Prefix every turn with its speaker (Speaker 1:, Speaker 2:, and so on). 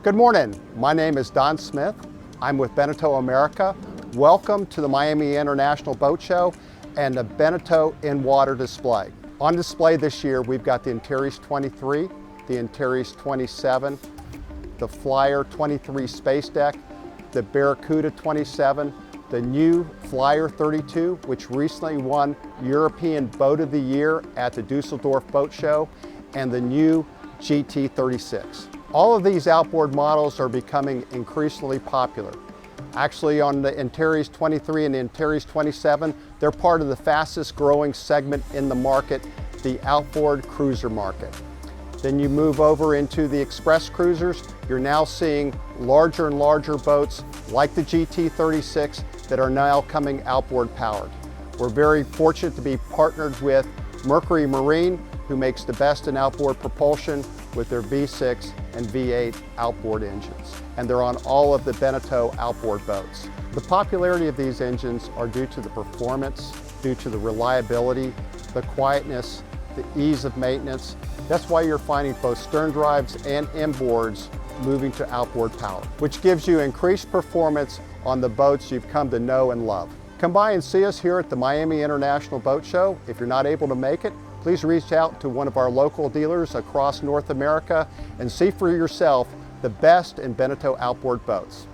Speaker 1: Good morning, my name is Don Smith. I'm with BENETEAU America. Welcome to the Miami International Boat Show and the BENETEAU in-water display. On display this year, we've got the Antares 23, the Antares 27, the Flyer 23 Space Deck, the Barracuda 27, the new Flyer 32, which recently won European Boat of the Year at the Dusseldorf Boat Show, and the new GT 36. All of these outboard models are becoming increasingly popular. Actually, on the Antares 23 and the Antares 27, they're part of the fastest growing segment in the market, the outboard cruiser market. Then you move over into the express cruisers, you're now seeing larger and larger boats like the GT 36 that are now coming outboard powered. We're very fortunate to be partnered with Mercury Marine, who makes the best in outboard propulsion with their V6 and V8 outboard engines. And they're on all of the BENETEAU outboard boats. The popularity of these engines are due to the performance, due to the reliability, the quietness, the ease of maintenance. That's why you're finding both stern drives and inboards moving to outboard power, which gives you increased performance on the boats you've come to know and love. Come by and see us here at the Miami International Boat Show. If you're not able to make it, please reach out to one of our local dealers across North America and see for yourself the best in BENETEAU outboard boats.